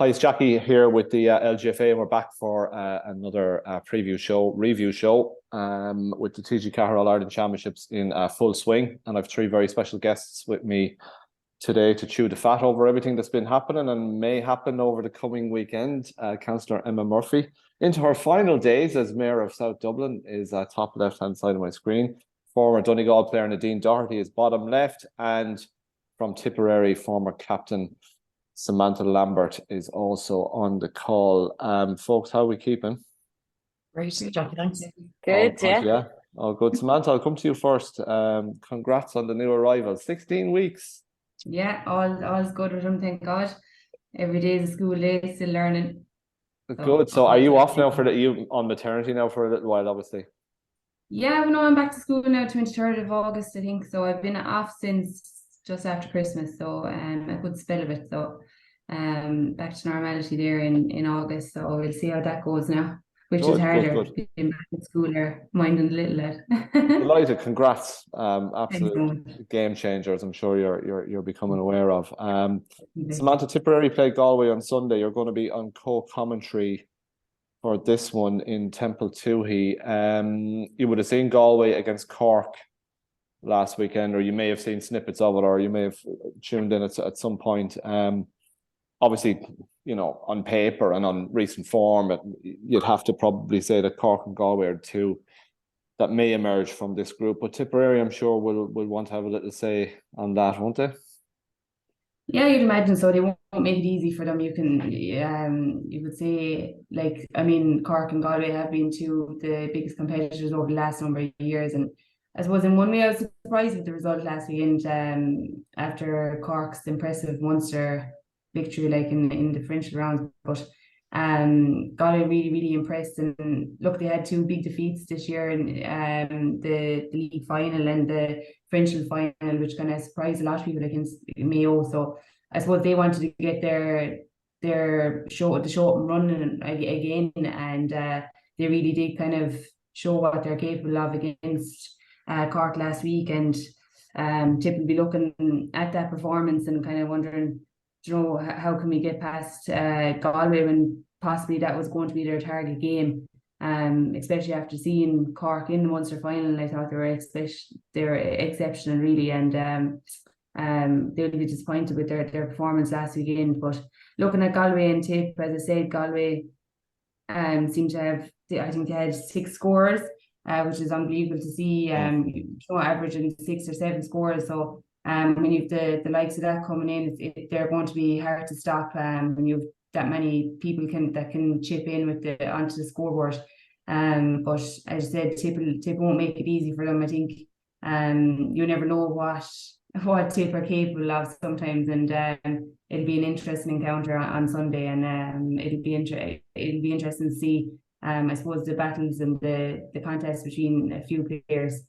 Hi, it's Jackie here with the LGFA, and we're back for another review show with the TG4 All-Ireland Championships in full swing. And I have three very special guests with me today to chew the fat over everything that's been happening and may happen over the coming weekend. Councillor Emma Murphy, into her final days as Mayor of South Dublin, is top left-hand side of my screen. Former Donegal player Nadine Coyle is bottom left, and from Tipperary, former captain Samantha Lambert is also on the call. Folks, how are we keeping? Great, Jackie, thanks. Good, yeah. All good. Samantha, I'll come to you first. Congrats on the new arrival. 16 weeks. Yeah, all's good with them, thank God. Every day is a school day, still learning. Good. So are you off now you on maternity now for a little while, obviously? Yeah, no, I'm back to school now, 23rd of August, I think. So I've been off since just after Christmas, so a good spell of it. So back to normality there in August. So we'll see how that goes now, which is harder. Being back at school or minding the little lad. Delighted, congrats. Absolute game changer, as I'm sure you're becoming aware of. Samantha, Tipperary played Galway on Sunday. You're going to be on co-commentary for this one in Temple Tuohy. You would have seen Galway against Cork last weekend, or you may have seen snippets of it, or you may have tuned in at some point. Obviously, you know, on paper and on recent form, you'd have to probably say that Cork and Galway are two that may emerge from this group. But Tipperary, I'm sure, will want to have a little say on that, won't they? Yeah, you'd imagine so. They won't make it easy for them. You could say, like, I mean, Cork and Galway have been two of the biggest competitors over the last number of years, and I suppose in one way I was surprised with the result last weekend after Cork's impressive Munster victory, like in the provincial rounds. But Galway really impressed, and look, they had two big defeats this year in the league final and the provincial final, which kind of surprised a lot of people against Mayo. So I suppose they wanted to get their show up and running again, and they really did kind of show what they're capable of against Cork last week. And Tip will be looking at that performance and kind of wondering, you know, how can we get past Galway when possibly that was going to be their target game, especially after seeing Cork in the Munster final. I thought they were exceptional, really, and they'll be disappointed with their performance last weekend. But looking at Galway and Tip, as I said, Galway seemed to have, I think they had 6 scores, which is unbelievable to see. Averaging 6 or 7 scores. So when you've the likes of that coming in, they're going to be hard to stop when you've that many people that can chip in with onto the scoreboard. But as I said, Tip won't make it easy for them. I think you never know what Tip are capable of sometimes, and it'll be an interesting encounter on Sunday, and it'll be interesting to see I suppose the battles and the contest between a few players.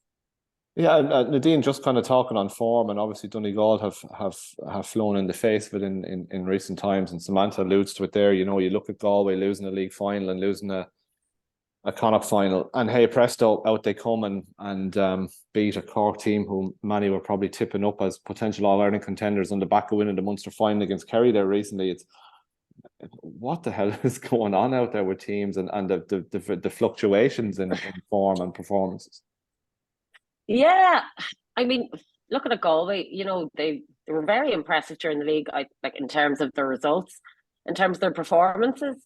Yeah, Nadine, just kind of talking on form, and obviously Donegal have flown in the face of it in recent times, and Samantha alludes to it there. You know, you look at Galway losing a league final and losing a Connacht final, and hey presto, out they come and beat a Cork team who many were probably tipping up as potential All-Ireland contenders on the back of winning the Munster final against Kerry there recently. It's what the hell is going on out there with teams and the fluctuations in form and performances. Yeah, I mean, looking at Galway, you know, they were very impressive during the league. Like in terms of the results, in terms of their performances,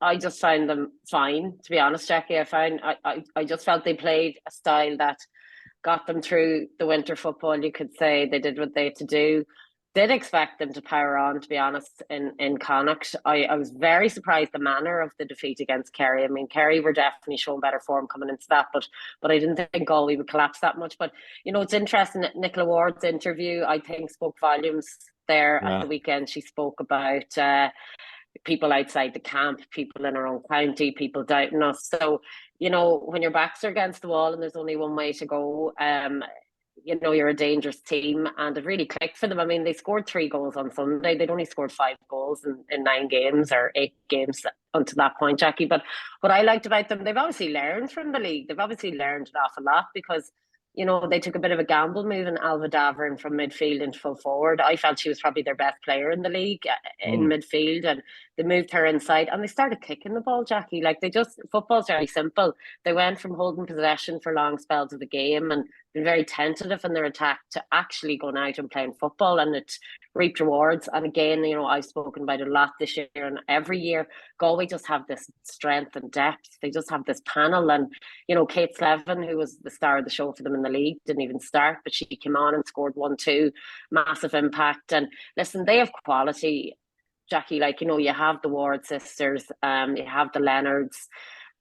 I just found them fine, to be honest, Jackie. I just felt they played a style that got them through the winter football. You could say they did what they had to do. Did expect them to power on, to be honest, in Connacht. I was very surprised the manner of the defeat against Kerry. I mean, Kerry were definitely showing better form coming into that, but I didn't think Galway would collapse that much. But, you know, it's interesting that Nicola Ward's interview, I think, spoke volumes there at the weekend. She spoke about people outside the camp, people in our own county, people doubting us. So, you know, when your backs are against the wall and there's only one way to go, you know, you're a dangerous team, and it really clicked for them. I mean, they scored 3 goals on Sunday. They'd only scored 5 goals in 9 games or 8 games until that point, Jackie. But what I liked about them, they've obviously learned from the league. They've obviously learned an awful lot, because you know, they took a bit of a gamble moving Alva Davern from midfield into full forward. I felt she was probably their best player in the league in midfield, and they moved her inside and they started kicking the ball, Jackie. Like football's very simple. They went from holding possession for long spells of the game and been very tentative in their attack to actually going out and playing football, and it reaped rewards. And again, you know, I've spoken about it a lot this year, and every year Galway just have this strength and depth. They just have this panel, and you know, Kate Slevin, who was the star of the show for them in the league, didn't even start, but she came on and scored 1-2, massive impact. And listen, they have quality, Jackie. Like, you know, you have the Ward sisters, you have the Leonards,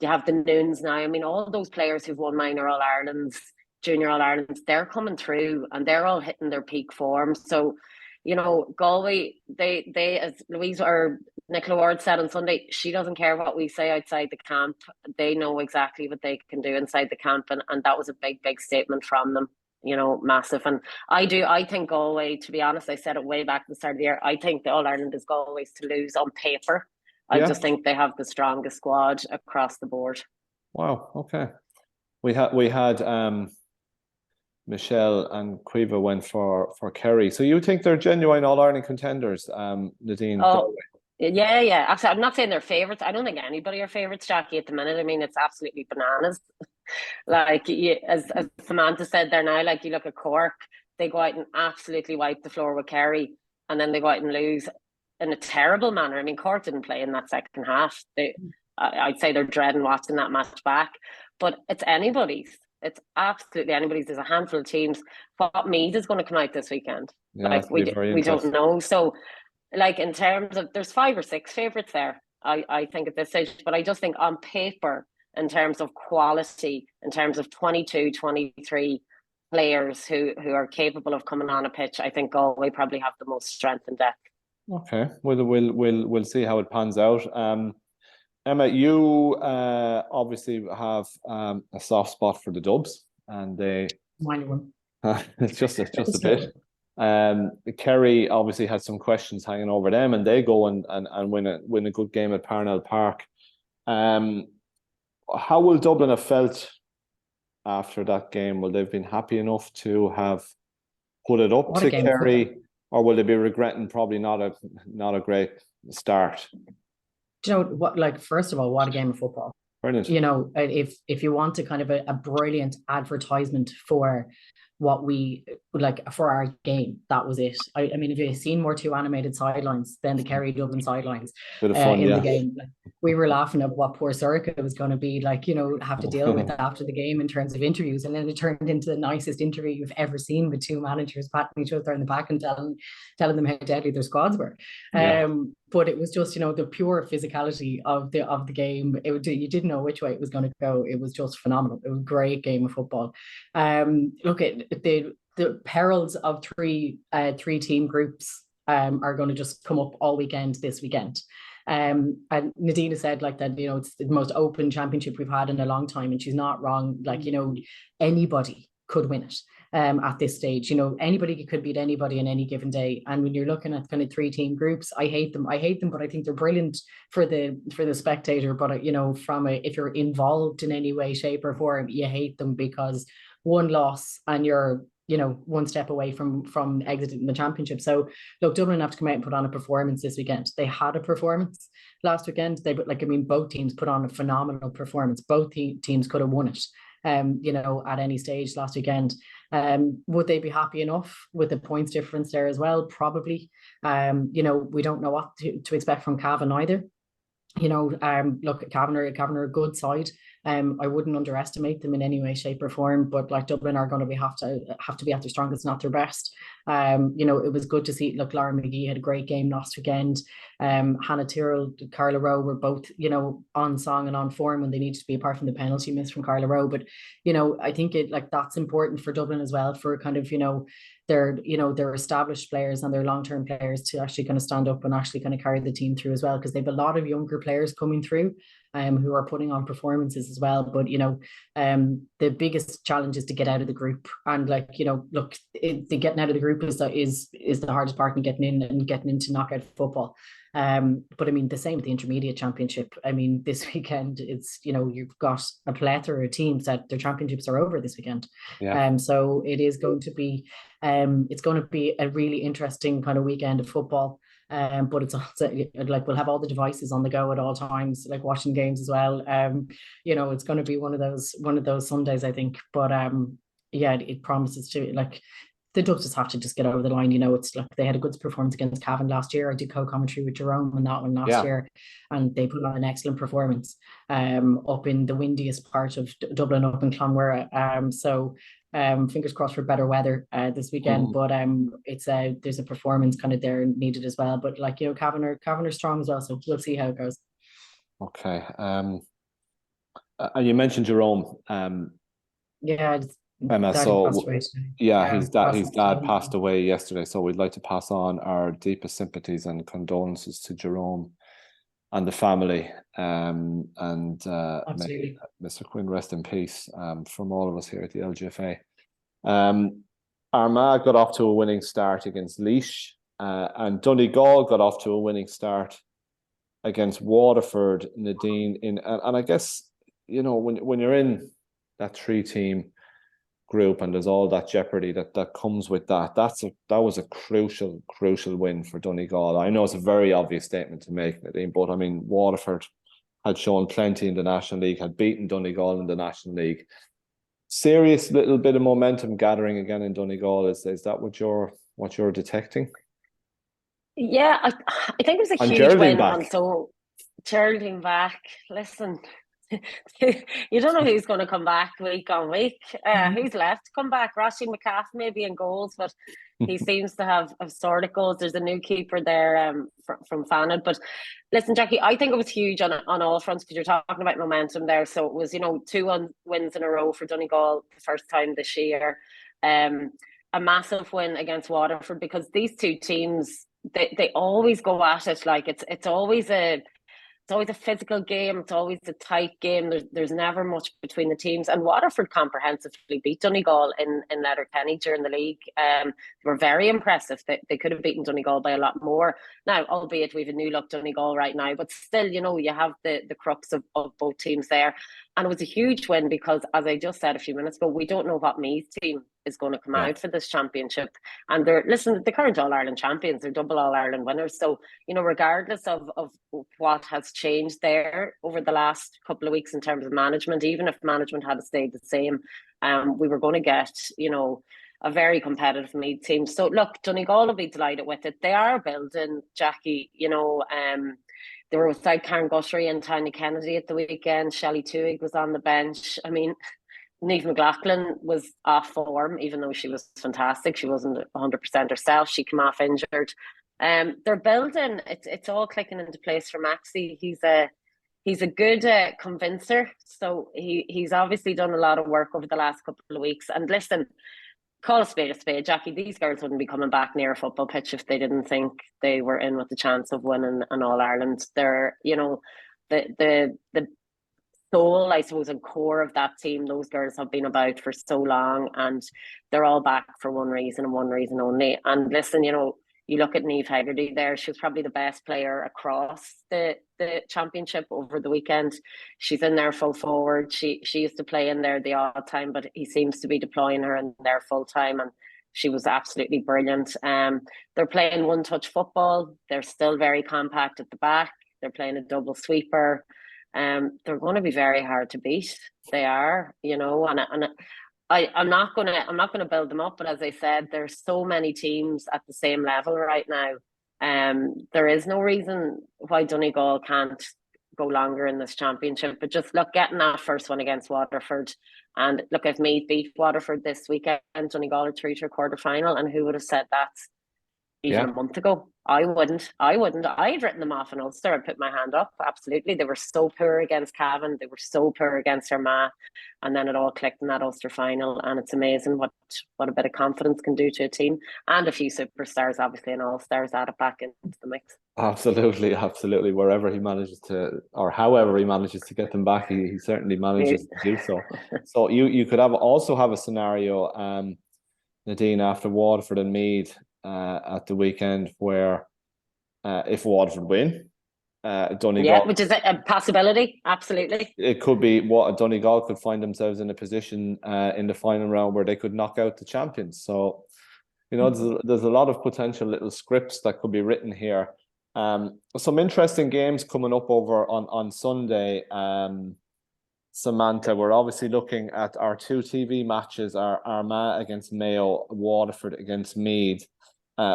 you have the Noons now. I mean, all those players who've won minor All-Irelands, junior All-Irelands, they're coming through and they're all hitting their peak form. So, you know, Galway, they as Louise or Nicola Ward said on Sunday, she doesn't care what we say outside the camp. They know exactly what they can do inside the camp, and that was a big statement from them. You know, massive. And I think Galway, to be honest, I said it way back at the start of the year, I think the All-Ireland is Galway's to lose on paper. I just think they have the strongest squad across the board. Wow, okay. We had Michelle and Quiva went for Kerry. So you think they're genuine All-Ireland contenders, Nadine? Oh, yeah. Actually, I'm not saying they're favourites. I don't think anybody are favourites, Jackie, at the minute. I mean, it's absolutely bananas. Like, as Samantha said there now, like, you look at Cork, they go out and absolutely wipe the floor with Kerry, and then they go out and lose in a terrible manner. I mean, Cork didn't play in that second half. I'd say they're dreading watching that match back. But it's anybody's. It's absolutely anybody's. There's a handful of teams. What Meath is going to come out this weekend? Yeah, like, we don't know. So, like, in terms of, there's 5 or 6 favourites there, I think, at this stage. But I just think on paper, in terms of quality, in terms of 22, 23 players who are capable of coming on a pitch, I think Galway probably have the most strength and depth. Okay, we'll see how it pans out. Emma, you obviously have a soft spot for the Dubs, and they it's just a bit. Kerry obviously had some questions hanging over them, and they go and win a good game at Parnell Park. How will Dublin have felt after that game? Will they have been happy enough to have put it up to Kerry, or will they be regretting probably not a great start? Do you know what? Like, first of all, what a game of football! Brilliant. You know, if you want to kind of a brilliant advertisement for what we like for our game, that was it. I mean, if you've seen more 2 animated sidelines than the Kerry Dublin sidelines bit of fun, in the game, like, we were laughing at what poor Sorka was going to be like, you know, have to deal with after the game in terms of interviews, and then it turned into the nicest interview you've ever seen, with 2 managers patting each other in the back and telling them how deadly their squads were. But it was just, you know, the pure physicality of the game. You didn't know which way it was going to go. It was just phenomenal. It was a great game of football. Look at the perils of three team groups are going to just come up all weekend this weekend. And Nadine said, like, that, you know, it's the most open championship we've had in a long time, and she's not wrong. Like, you know, anybody could win it. At this stage, you know, anybody could beat anybody on any given day. And when you're looking at kind of 3 team groups, I hate them, but I think they're brilliant for the spectator. But, you know, if you're involved in any way, shape or form, you hate them, because one loss and you're, you know, one step away from exiting the championship. So look, Dublin have to come out and put on a performance this weekend. They had a performance last weekend. Both teams put on a phenomenal performance. Both teams could have won it. You know, at any stage last weekend. Would they be happy enough with the points difference there as well? Probably. You know, we don't know what to expect from Cavan either. You know, look, Cavan are a good side. I wouldn't underestimate them in any way, shape or form, but like, Dublin are going to have to be at their strongest, not their best. You know, it was good to see, look, Laura McGee had a great game last weekend. Hannah Tyrrell, Carla Rowe were both, you know, on song and on form when they needed to be, apart from the penalty miss from Carla Rowe. But, you know, I think that's important for Dublin as well, for kind of, you know, their established players and their long-term players to actually kind of stand up and actually kind of carry the team through as well, because they have a lot of younger players coming through. who are putting on performances as well. But, you know, the biggest challenge is to get out of the group. And like, you know, look, the getting out of the group is the hardest part in getting in and getting into knockout football. But I mean, the same with the intermediate championship. I mean, this weekend, it's, you know, you've got a plethora of teams that their championships are over this weekend. Yeah. So it is going to be, it's going to be a really interesting kind of weekend of football. But it's also like we'll have all the devices on the go at all times, like watching games as well. You know, it's going to be one of those Sundays, I think. But yeah, it promises to, like, the Dubs just have to just get over the line. You know, it's like they had a good performance against Cavan last year. I did co-commentary with Jerome on that one last year, and they put on an excellent performance up in the windiest part of Dublin, up in Clonmara. So fingers crossed for better weather this weekend. But it's there's a performance kind of there needed as well. But like, you know, Cavan are strong as well, so we'll see how it goes. Okay. You mentioned Jerome. Yeah. Emma, so yeah, his dad passed away yesterday, so we'd like to pass on our deepest sympathies and condolences to Jerome and the family, and may Mr. Quinn rest in peace, from all of us here at the LGFA. Armagh got off to a winning start against Laois, and Donegal got off to a winning start against Waterford. Nadine, and I guess, you know, when you're in that 3-team group and there's all that jeopardy that comes with that, that was a crucial win for Donegal. I know it's a very obvious statement to make, Nadine, but I mean, Waterford had shown plenty in the National League, had beaten Donegal in the National League. Serious little bit of momentum gathering again in Donegal. Is that what you're detecting? Yeah, I think it was a huge win. And so Geraldine back, listen, you don't know who's going to come back week on week. Who's left to come back? Rashi McCaff maybe in goals, but he seems to have sorted goals. There's a new keeper there from Fanad. But listen, Jackie, I think it was huge on all fronts, because you're talking about momentum there. So it was, you know, 2 wins in a row for Donegal, the first time this year. A massive win against Waterford, because these two teams, they always go at it. Like it's always a physical game. It's always a tight game. There's never much between the teams. And Waterford comprehensively beat Donegal in Letterkenny during the league. They were very impressive. They could have beaten Donegal by a lot more. Now, albeit we have a new look Donegal right now, but still, you know, you have the crux of both teams there. And it was a huge win because, as I just said a few minutes ago, we don't know what Meath's team is going to come out for this championship. And they're the current All-Ireland champions, they're double All-Ireland winners. So, you know, regardless of what has changed there over the last couple of weeks in terms of management, even if management had stayed the same, we were going to get, you know, a very competitive Meath team. So look, Donegal will be delighted with it. They are building, Jackie, you know, they were without Karen Guttery and Tanya Kennedy at the weekend. Shelley Tuig was on the bench. I mean, Niamh McLaughlin was off form, even though she was fantastic. She wasn't 100% herself. She came off injured. They're building. It's all clicking into place for Maxie. He's a good convincer. So he's obviously done a lot of work over the last couple of weeks. And listen, call a spade, Jackie. These girls wouldn't be coming back near a football pitch if they didn't think they were in with the chance of winning an All-Ireland. They're, you know, the soul, I suppose, and core of that team. Those girls have been about for so long, and they're all back for one reason and one reason only. And listen, you know, you look at Niamh Hegarty there, she was probably the best player across the championship over the weekend. She's in there full forward. She used to play in there the odd time, but he seems to be deploying her in there full time, and she was absolutely brilliant. They're playing one-touch football. They're still very compact at the back. They're playing a double sweeper. They're going to be very hard to beat. They are, you know, and I'm not gonna build them up, but as I said, there's so many teams at the same level right now. There is no reason why Donegal can't go longer in this championship. But just look, getting that first one against Waterford, and look, if Meath beat Waterford this weekend, Donegal are through to a quarter final, and who would have said that? even a month ago. I wouldn't. I'd written them off in Ulster. I'd put my hand up. Absolutely. They were so poor against Cavan. They were so poor against Armagh. And then it all clicked in that Ulster final. And it's amazing what a bit of confidence can do to a team. And a few superstars, obviously, and all-stars added back into the mix. Absolutely, absolutely. Wherever he manages to, or however he manages to get them back, he certainly manages to do so. So you could also have a scenario, Nadine, after Waterford and Meath at the weekend, where if Waterford win, Donegal, yeah, which is a possibility. Absolutely, it could be what Donegal could find themselves in a position in the final round where they could knock out the champions. So, you know, there's a lot of potential little scripts that could be written here. Some interesting games coming up over on Sunday. Samantha, we're obviously looking at our two TV matches: our Armagh against Mayo, Waterford against Meath.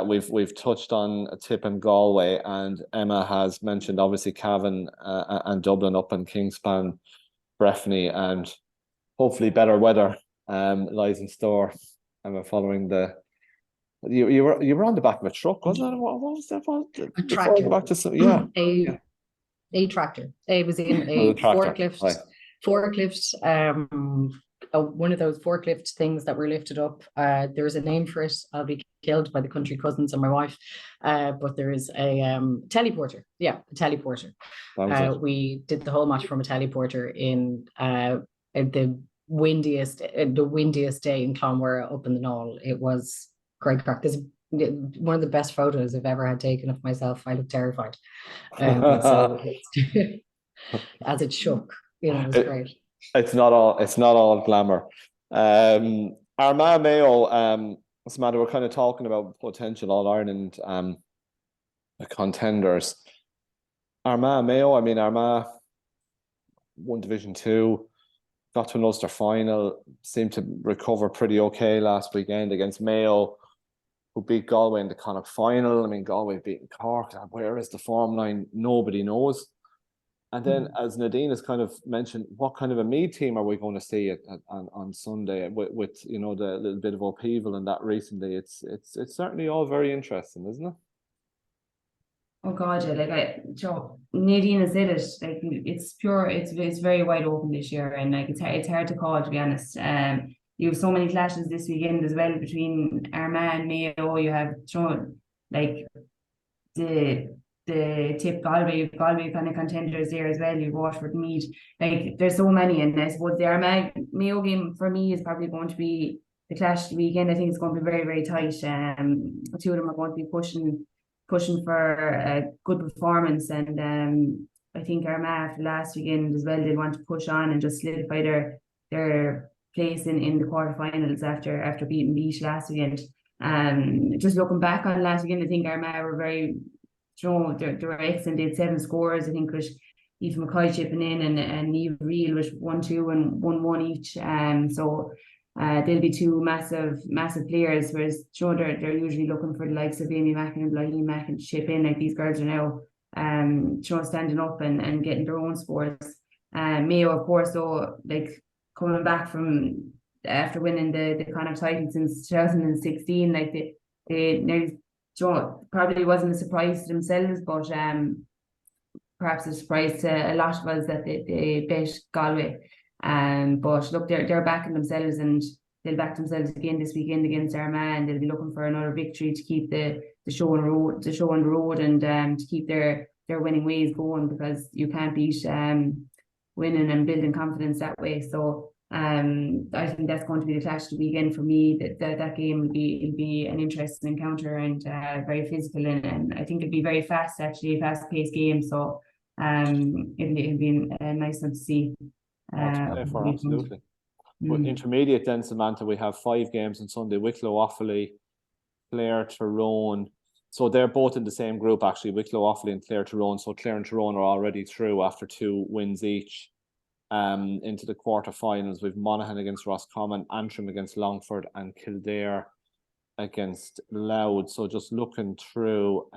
We've touched on Tip and Galway, and Emma has mentioned obviously Cavan and Dublin up in Kingspan, Breffni, and hopefully better weather lies in store. And we're following the. You were on the back of a truck, wasn't it? What was that? A tractor. Back to some, A tractor. It was in a forklift. Right. Forklift. One of those forklift things that were lifted up. There's a name for it. I'll be killed by the country cousins and my wife. But there is a teleporter. Yeah, a teleporter. We did the whole match from a teleporter in the windiest day in Clonmara up in the Knoll. It was great crack. There's one of the best photos I've ever had taken of myself. I look terrified. So as it shook, you know, it was great. It's not all glamour. Armagh Mayo, Samantha, we're kind of talking about potential All-Ireland contenders. Armagh Mayo, I mean, Armagh won Division 2, got to an Ulster final, seemed to recover pretty okay last weekend against Mayo, who beat Galway in the Connacht final. I mean, Galway beating Cork. Where is the form line? Nobody knows. And then, as Nadine has kind of mentioned, what kind of a Meath team are we going to see on Sunday with you know, the little bit of upheaval and that recently? It's certainly all very interesting, isn't it? Oh God, yeah, Nadine has said it. Like, it's pure. It's very wide open this year, and like it's hard to call, to be honest. You have so many clashes this weekend as well between Armagh and Mayo. You have like the Tip Galway kind of contenders there as well. You Waterford, Meath. Like, there's so many, and I suppose the Armagh Mayo game for me is probably going to be the clash of the weekend. I think it's going to be very, very tight. The two of them are going to be pushing for a good performance, and I think Armagh after last weekend as well, they want to push on and just solidify their place in the quarterfinals after beating Beach last weekend. Just looking back on last weekend, I think Armagh were very, they were excellent. They had 7 scores. I think it was Aoife McCoy chipping in, and Niamh Reel was 1-2 and 1-1 each. So they'll be two massive players, whereas they're usually looking for the likes of Amy Macken and Blythe Macken to chip in. Like, these girls are now standing up and getting their own scores. Mayo, of course, though, like, coming back from after winning the Connacht title since 2016, like they nearly, probably wasn't a surprise to themselves, but perhaps a surprise to a lot of us that they bet Galway. But look, they're backing themselves, and they'll back themselves again this weekend against Armagh, and they'll be looking for another victory to keep the show on the road, and to keep their winning ways going, because you can't beat winning and building confidence that way. So I think that's going to be the clash of the weekend for me. That game will be an interesting encounter, and very physical, and I think it'll be very fast, actually, a fast-paced game. So it'll be a nice one to see. Absolutely. But intermediate then, Samantha, we have 5 games on Sunday: Wicklow, Offaly, Cllr, Tyrone. So they're both in the same group, actually, Wicklow, Offaly and Cllr, Tyrone. So Cllr and Tyrone are already through after 2 wins each into the quarterfinals. We've Monaghan against Roscommon, Antrim against Longford, and Kildare against Louth. So just looking through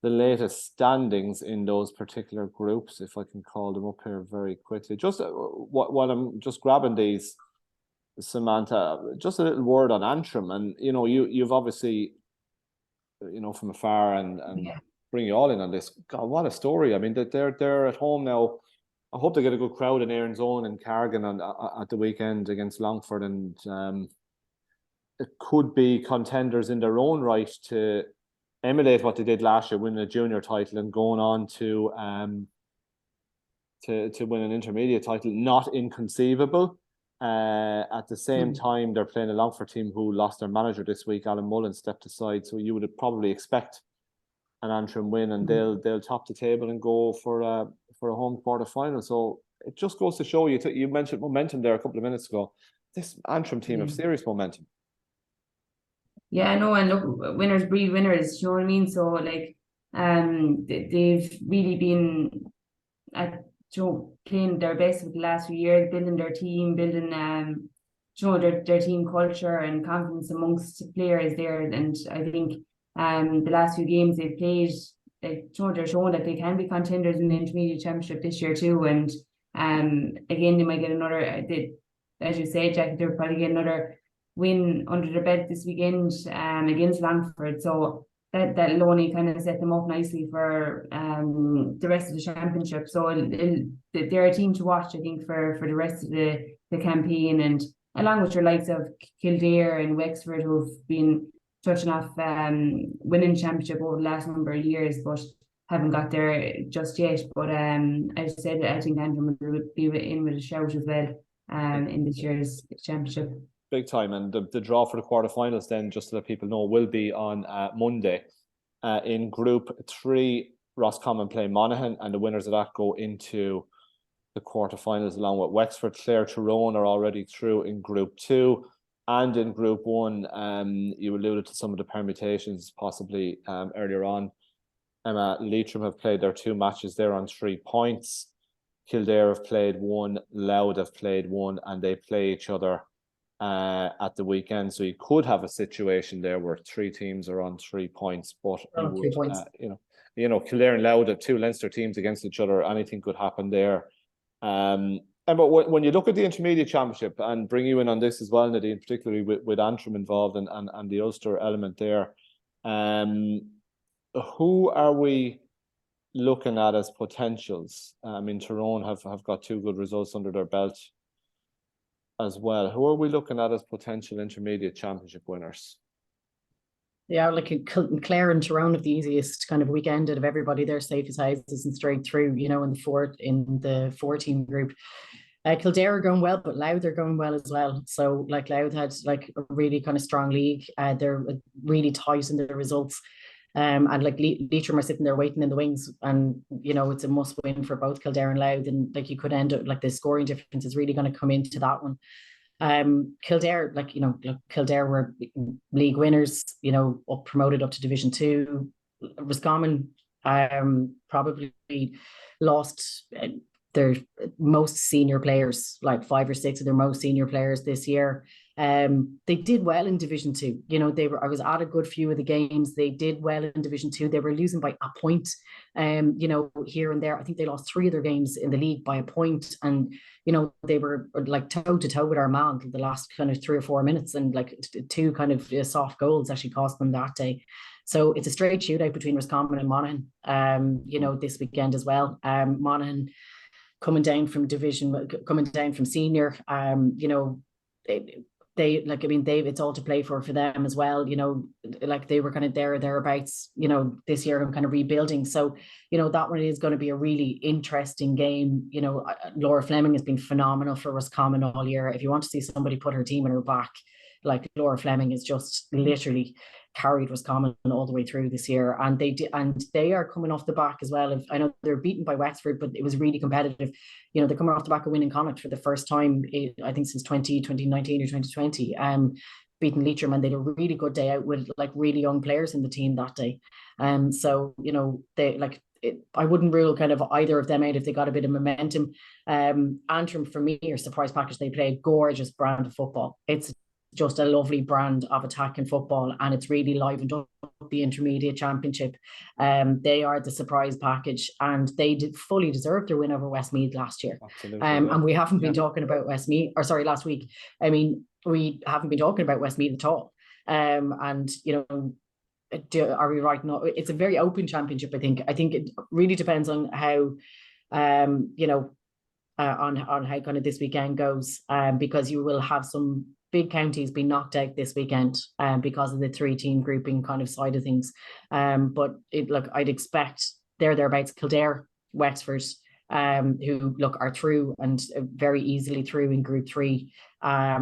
the latest standings in those particular groups, if I can call them up here very quickly. Just while I'm just grabbing these, Samantha, just a little word on Antrim. And, you know, you've obviously from afar and bring you all in on this. God, what a story! I mean, they're at home now. I hope they get a good crowd in Erin's Own and Carrigan at the weekend against Longford, and it could be contenders in their own right to emulate what they did last year, winning a junior title and going on to win an intermediate title. Not inconceivable. At the same time, they're playing a Longford team who lost their manager this week. Alan Mullen stepped aside, so you would probably expect an Antrim win, and they'll top the table and go for a home quarter final. So it just goes to show you. You mentioned momentum there a couple of minutes ago. This Antrim team have serious momentum. Yeah, no, and look, winners breed winners. You know what I mean? So like, they've really been playing their best with the last few years, building their team, building their team culture and confidence amongst players there. And I think the last few games they've played, they're showing that they can be contenders in the intermediate championship this year too. And again, they might get another. As you say, Jack, they'll probably get another win under their belt this weekend against Longford. So that'll only kind of set them up nicely for the rest of the championship. So they're a team to watch, I think, for the rest of the campaign, and along with your likes of Kildare and Wexford, who've been touching off winning championship over the last number of years, but haven't got there just yet. But as I said, I think Antrim will be in with a shout as well in this year's championship. Big time. And the draw for the quarterfinals then, just to let people know, will be on Monday. In Group 3, Roscommon play Monaghan, and the winners of that go into the quarterfinals along with Wexford. Cllr Tyrone are already through in Group 2. And in Group 1, you alluded to some of the permutations possibly earlier on. Leitrim have played their 2 matches. They're on 3 points. Kildare have played 1, Louth have played 1, and they play each other at the weekend. So you could have a situation there where 3 teams are on 3 points, but Kildare and Louth are 2 Leinster teams against each other. Anything could happen there. But when you look at the intermediate championship, and bring you in on this as well, Nadine, particularly with Antrim involved and the Ulster element there, who are we looking at as potentials? I mean, Tyrone have got 2 good results under their belt as well. Who are we looking at as potential intermediate championship winners? Yeah, like Cllr and Tyrone have the easiest kind of weekend out of everybody. They're safe as houses and straight through, in the 4-team group. Kildare are going well, but Louth are going well as well. So like Louth had like a really kind of strong league. They're really tight in their results. And like Leitrim are sitting there waiting in the wings, and it's a must win for both Kildare and Louth, and like you could end up like the scoring difference is really going to come into that one. Kildare, Kildare were league winners, up promoted up to Division 2. Roscommon probably lost their most senior players, like 5 or 6 of their most senior players this year. They did well in Division 2. I was at a good few of the games. They did well in Division 2. They were losing by a point, here and there. I think they lost 3 of their games in the league by a point. And, they were like toe to toe with Armagh the last kind of 3 or 4 minutes. And like 2 kind of soft goals actually cost them that day. So it's a straight shootout between Roscommon and Monaghan, this weekend as well. Monaghan coming down from senior, it's all to play for them as well. Like they were kind of thereabouts, this year and kind of rebuilding. So, that one is going to be a really interesting game. Laura Fleming has been phenomenal for Roscommon all year. If you want to see somebody put her team on her back, like Laura Fleming is just literally carried Roscommon all the way through this year, and they are coming off the back as well. I know they're beaten by Wexford, but it was really competitive. They're coming off the back of winning Connacht for the first time, I think, since 2019 or 2020. Beating Leitrim, and they had a really good day out with like really young players in the team that day. So they like. I wouldn't rule kind of either of them out if they got a bit of momentum. Antrim for me are surprise package. They play a gorgeous brand of football. It's just a lovely brand of attacking football, and it's really livened up the intermediate championship. They are the surprise package, and they fully deserved their win over Westmeath last year. Absolutely, and we haven't been talking about Westmeath, last week. I mean, we haven't been talking about Westmeath at all. And are we right? No, it's a very open championship. I think it really depends on how, you know, on how kind of this weekend goes, because you will have some big counties being knocked out this weekend, because of the 3-team grouping kind of side of things. But look, I'd expect thereabouts Kildare, Wexford, who look are through and very easily through in Group 3. I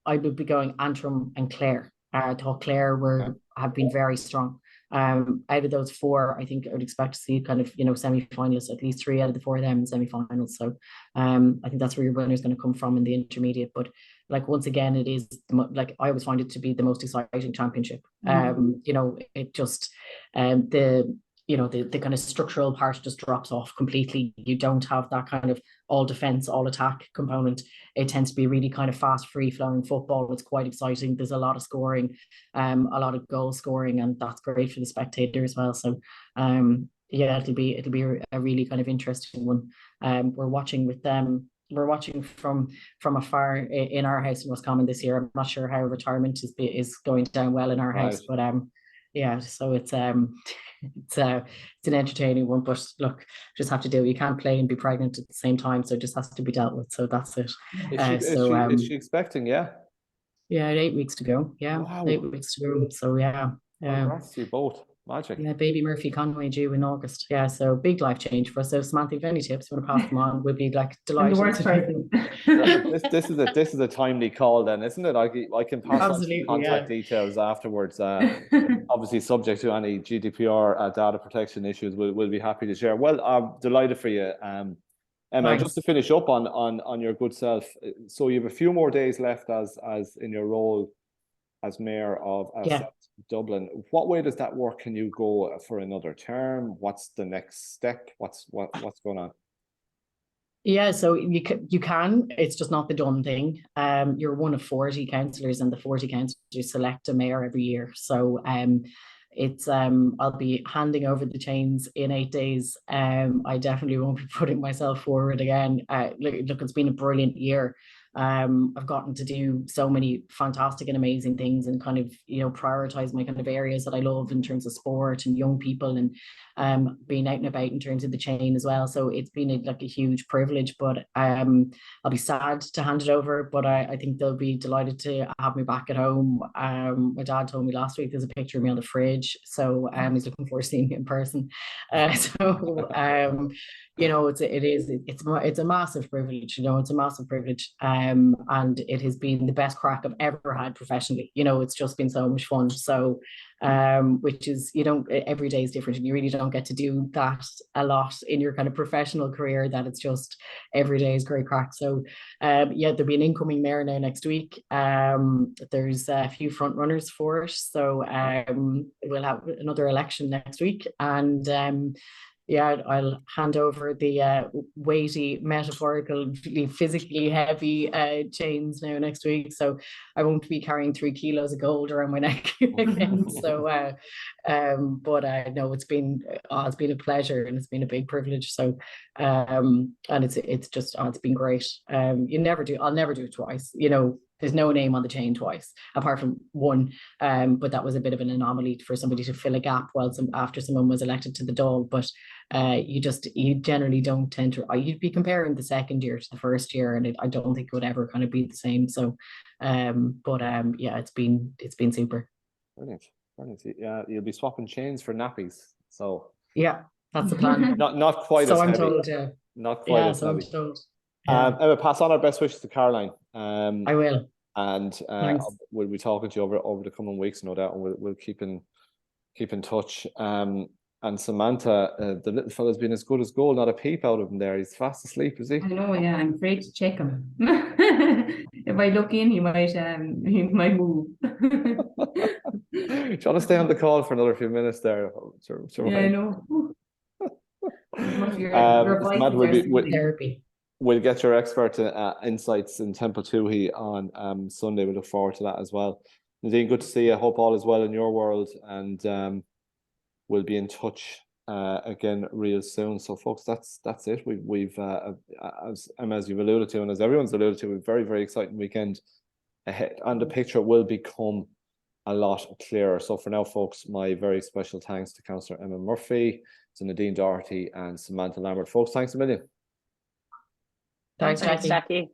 would be going Antrim and Cllr. I thought Cllr have been very strong. Out of those 4, I think I would expect to see kind of, you know, semi-finalists, at least 3 out of the 4 of them in semi-finals. So I think that's where your winner is going to come from in the intermediate. But like, once again, it is like, I always find it to be the most exciting championship. You know, it just the kind of structural part just drops off completely. You don't have that kind of all defense, all attack component. It tends to be really kind of fast, free flowing football. It's quite exciting. There's a lot of scoring, a lot of goal scoring, and that's great for the spectator as well. So yeah, it'll be a really kind of interesting one. We're watching with them. We're watching from afar in our house in Roscommon this year. I'm not sure how retirement is going down well in our house, but yeah, so it's an entertaining one. But look, just have to do it. You can't play and be pregnant at the same time, so it just has to be dealt with. So that's it. Is she expecting? Yeah. 8 weeks to go. Yeah, wow. 8 weeks to go. So yeah. Congrats to you both. Magic. Yeah, baby Murphy Conway due in August. Yeah, so big life change for us. So Samantha, if any tips, you want to pass them on, we'd be like delighted. The worst person. This is a timely call then, isn't it? I can pass on contact details afterwards. Obviously subject to any GDPR data protection issues, we'll be happy to share. Well, I'm delighted for you. Emma, thanks. Just to finish up on your good self. So you have a few more days left as in your role as Mayor of South Dublin. What way does that work? Can you go for another term? What's the next step? What's going on? Yeah, so you can. It's just not the done thing. You're one of 40 councillors, and the 40 councillors select a mayor every year. So it's I'll be handing over the chains in 8 days. I definitely won't be putting myself forward again. Look, it's been a brilliant year. I've gotten to do so many fantastic and amazing things, and kind of, you know, prioritize my kind of areas that I love in terms of sport and young people, and being out and about in terms of the chain as well. So it's been a huge privilege, but I'll be sad to hand it over, but I think they'll be delighted to have me back at home. My dad told me last week there's a picture of me on the fridge, so he's looking forward to seeing me in person. You know, it's a massive privilege. You know, it's a massive privilege, and it has been the best crack I've ever had professionally. You know, it's just been so much fun. So which is, you know, every day is different, and you really don't get to do that a lot in your kind of professional career, that it's just every day is great crack. So yeah, there'll be an incoming mayor now next week. There's a few front runners for it, so we'll have another election next week, and yeah, I'll hand over the weighty, metaphorically, physically heavy chains now next week. So I won't be carrying 3 kilos of gold around my neck again. So, but no, it's been a pleasure, and it's been a big privilege. So, and it's been great. I'll never do it twice. You know, there's no name on the chain twice, apart from one. But that was a bit of an anomaly for somebody to fill a gap after someone was elected to the Dáil. But you generally don't tend to. You'd be comparing the second year to the first year, and I don't think it would ever kind of be the same. So, yeah, it's been super. Brilliant. Yeah, you'll be swapping chains for nappies. So yeah, that's the plan. not quite. So as I'm heavy. told. Yeah. Not quite. Yeah, as so heavy. I'm told. Yeah. Emma, pass on our best wishes to Caroline. I will. And we'll be talking to you over the coming weeks, no doubt, and we'll keep in touch. And Samantha, the little fella's been as good as gold. Not a peep out of him there. He's fast asleep, is he? I know. Yeah, I'm afraid to check him. If I look in, he might move. Do you want to stay on the call for another few minutes there? Yeah, I know. We'll get your expert insights in Temple Tuohy on Sunday. We look forward to that as well. Nadine, good to see you. Hope all is well in your world, and we'll be in touch again real soon. So, folks, that's it. We've as you've alluded to, and as everyone's alluded to, a very, very exciting weekend ahead, and the picture will become a lot clearer. So for now, folks, my very special thanks to Councillor Emma Murphy, to Nadine Doherty and Samantha Lambert. Folks, thanks a million. Thanks, Jackie.